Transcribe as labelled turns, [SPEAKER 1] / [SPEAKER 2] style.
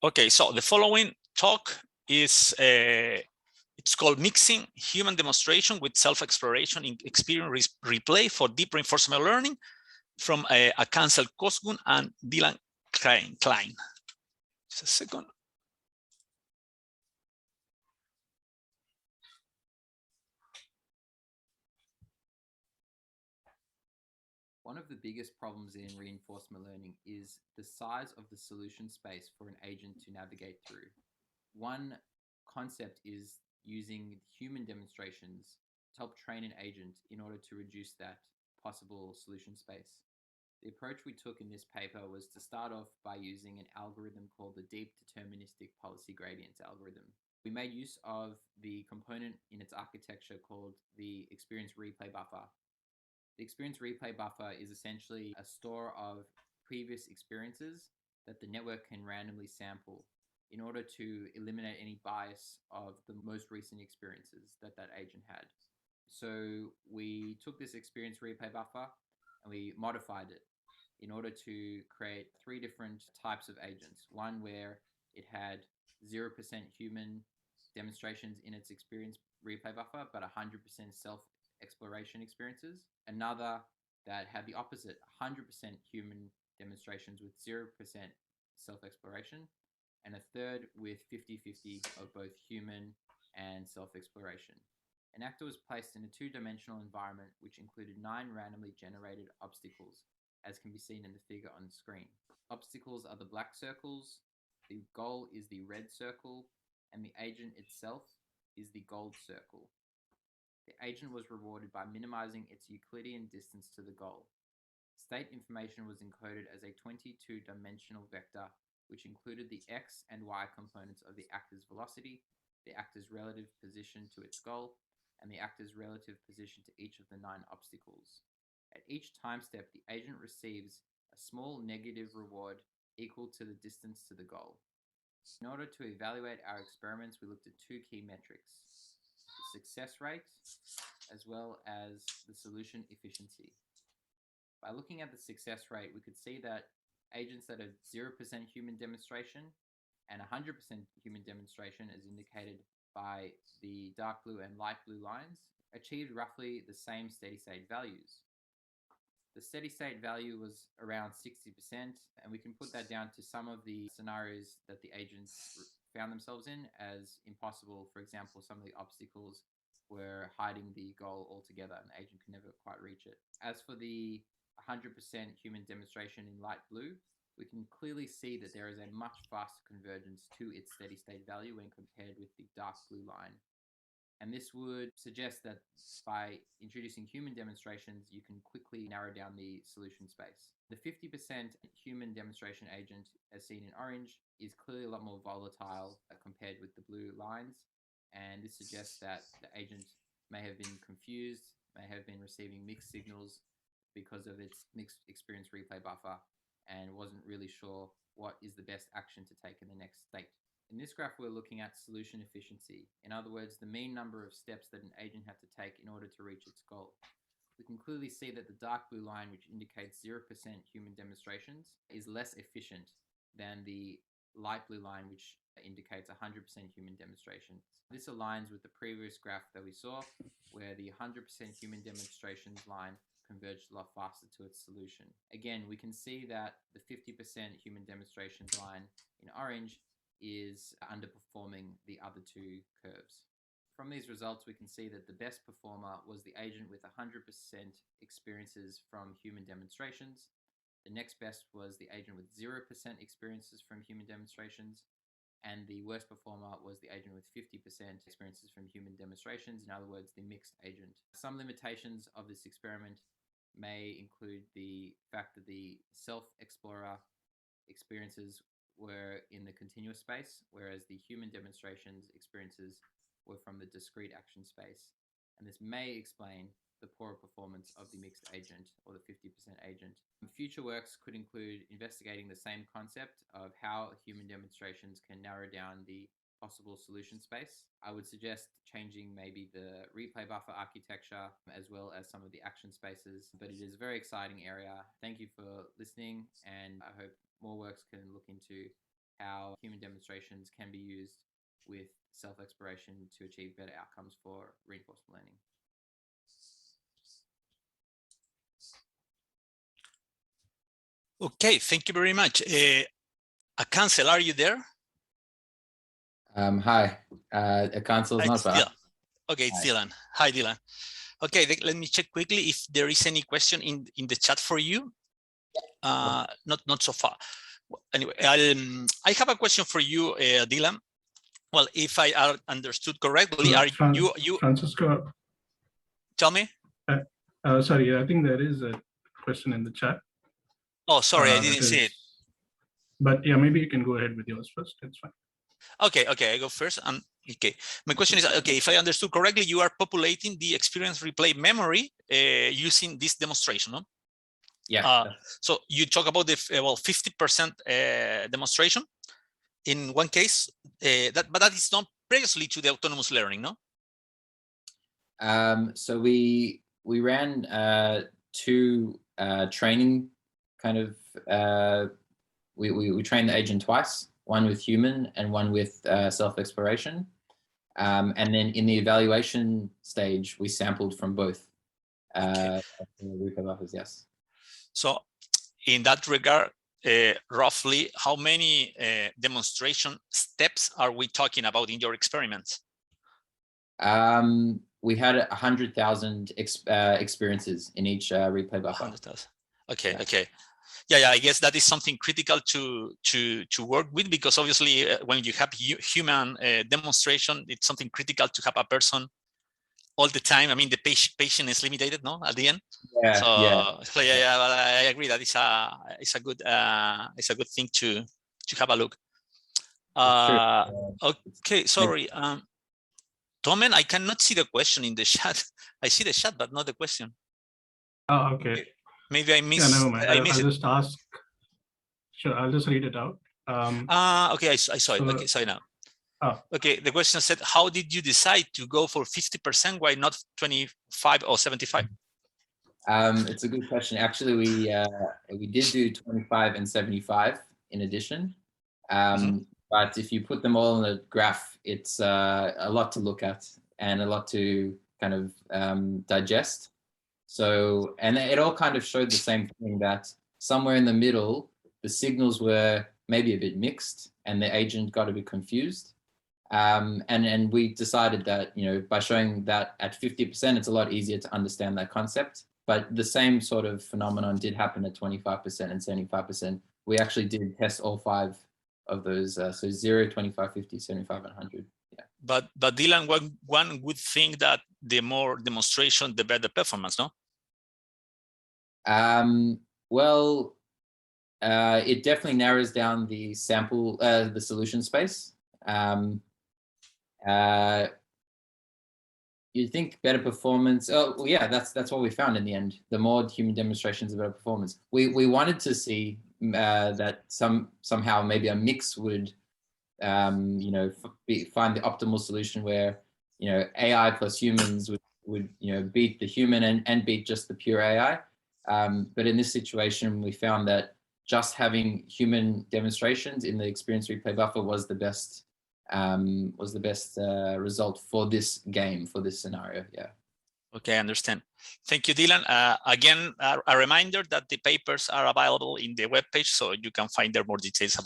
[SPEAKER 1] Okay, so the following talk is it's called Mixing Human Demonstration with Self-Exploration in Experience Replay for Deep Reinforcement Learning from Cancel Kosgun and Dylan Klein. Just a second.
[SPEAKER 2] One of the biggest problems in reinforcement learning is the size of the solution space for an agent to navigate through. One concept is using human demonstrations to help train an agent in order to reduce that possible solution space. The approach we took in this paper was to start off by using an algorithm called the Deep Deterministic Policy Gradients algorithm. We made use of the component in its architecture called the Experience Replay Buffer. The Experience Replay Buffer is essentially a store of previous experiences that the network can randomly sample in order to eliminate any bias of the most recent experiences that that agent had. So we took this Experience Replay Buffer and we modified it in order to create three different types of agents. One where it had 0% human demonstrations in its Experience Replay Buffer, but 100% self-exploration experiences. Another that had the opposite, 100% human demonstrations with 0% self-exploration. And a third with 50-50 of both human and self-exploration. An actor was placed in a two-dimensional environment which included 9 randomly generated obstacles, as can be seen in the figure on the screen. Obstacles are the black circles, the goal is the red circle, and the agent itself is the gold circle. The agent was rewarded by minimizing its Euclidean distance to the goal. State information was encoded as a 22-dimensional vector, which included the x and y components of the actor's velocity, the actor's relative position to its goal, and the actor's relative position to each of the 9 obstacles. At each time step, the agent receives a small negative reward equal to the distance to the goal. In order to evaluate our experiments, we looked at 2 key metrics: the success rate as well as the solution efficiency. By looking at the success rate, we could see that agents that have 0% human demonstration and 100% human demonstration, as indicated by the dark blue and light blue lines, achieved roughly the same steady state values. The steady state value was around 60%, and we can put that down to some of the scenarios that the agents found themselves in as impossible. For example, some of the obstacles were hiding the goal altogether, and the agent could never quite reach it. As for the 100% human demonstration in light blue, we can clearly see that there is a much faster convergence to its steady state value when compared with the dark blue line. And this would suggest that by introducing human demonstrations, you can quickly narrow down the solution space. The 50% human demonstration agent, as seen in orange, is clearly a lot more volatile compared with the blue lines. And this suggests that the agent may have been confused, may have been receiving mixed signals because of its mixed experience replay buffer, and wasn't really sure what is the best action to take in the next state. In this graph, we're looking at solution efficiency. In other words, the mean number of steps that an agent had to take in order to reach its goal. We can clearly see that the dark blue line, which indicates 0% human demonstrations, is less efficient than the light blue line, which indicates 100% human demonstrations. This aligns with the previous graph that we saw, where the 100% human demonstrations line converged a lot faster to its solution. Again, we can see that the 50% human demonstrations line in orange is underperforming the other 2 curves. From these results, we can see that the best performer was the agent with 100% experiences from human demonstrations. The next best was the agent with 0% experiences from human demonstrations. And the worst performer was the agent with 50% experiences from human demonstrations, in other words, the mixed agent. Some limitations of this experiment may include the fact that the self-explorer experiences were in the continuous space, whereas the human demonstrations experiences were from the discrete action space. And this may explain the poorer performance of the mixed agent or the 50% agent. Future works could include investigating the same concept of how human demonstrations can narrow down the possible solution space. I would suggest changing maybe the replay buffer architecture as well as some of the action spaces, but it is a very exciting area. Thank you for listening, and I hope more works can look into how human demonstrations can be used with self-exploration to achieve better outcomes for reinforcement learning.
[SPEAKER 1] Okay, thank you very much. Cancel, are you there?
[SPEAKER 2] Hi, Cancel is not bad.
[SPEAKER 1] Okay, it's Dylan. Hi, Dylan. Okay, let me check quickly if there is any question in the chat for you. Not so far. Anyway, I have a question for you, Dylan. Well, if I understood correctly, are you
[SPEAKER 3] Francisco?
[SPEAKER 1] Tell me.
[SPEAKER 3] Sorry, I think there is a question in the chat.
[SPEAKER 1] Oh, sorry, I didn't see it.
[SPEAKER 3] But yeah, maybe you can go ahead with yours first. It's fine.
[SPEAKER 1] Okay, I go first. Okay, my question is, okay, if I understood correctly, you are populating the experience replay memory using this demonstration, no?
[SPEAKER 2] Yeah.
[SPEAKER 1] So you talk about the 50% demonstration in one case, but that is not previously to the autonomous learning, no?
[SPEAKER 2] So we ran 2 training kind of. We trained the agent twice, one with human and one with self-exploration. And then in the evaluation stage, we sampled from both replay buffers, yes.
[SPEAKER 1] So in that regard, roughly how many demonstration steps are we talking about in your experiments?
[SPEAKER 2] We had 100,000 experiences in each replay buffer.
[SPEAKER 1] 100,000. Okay, okay. Yeah, I guess that is something critical to work with, because obviously when you have human demonstration, it's something critical to have a person all the time. I mean, the patient is limited, no, at the end.
[SPEAKER 2] Yeah,
[SPEAKER 1] so yeah, well, I agree that it's a good thing to have a look. Okay, sorry. Tomen, I cannot see the question in the chat. I see the chat, but not the question.
[SPEAKER 3] Oh, okay.
[SPEAKER 1] Maybe I missed.
[SPEAKER 3] Yeah, never mind. I'll just ask. Sure, I'll just read it out.
[SPEAKER 1] Okay, I saw it. Okay, sorry now. Okay, the question said, how did you decide to go for 50%? Why not 25 or 75?
[SPEAKER 2] It's a good question. Actually, we did do 25 and 75 in addition. But if you put them all in a graph, it's a lot to look at and a lot to kind of digest. So, and it all kind of showed the same thing, that somewhere in the middle, the signals were maybe a bit mixed and the agent got a bit confused. And we decided that, you know, by showing that at 50%, it's a lot easier to understand that concept. But the same sort of phenomenon did happen at 25% and 75%. We actually did test all 5 of those, so 0, 25, 50, 75, and 100. Yeah.
[SPEAKER 1] But Dylan, one would think that the more demonstration, the better performance, no?
[SPEAKER 2] Well, it definitely narrows down the sample, the solution space. You think better performance? Oh, well, yeah, that's what we found in the end. The more human demonstrations, the better performance. We wanted to see that somehow maybe a mix would, you know, find the optimal solution where, you know, AI plus humans would you know, beat the human and beat just the pure AI. But in this situation, we found that just having human demonstrations in the experience replay buffer was the best result for this game, for this scenario. Yeah.
[SPEAKER 1] Okay, I understand. Thank you, Dylan. Again, a reminder that the papers are available in the webpage, so you can find there more details about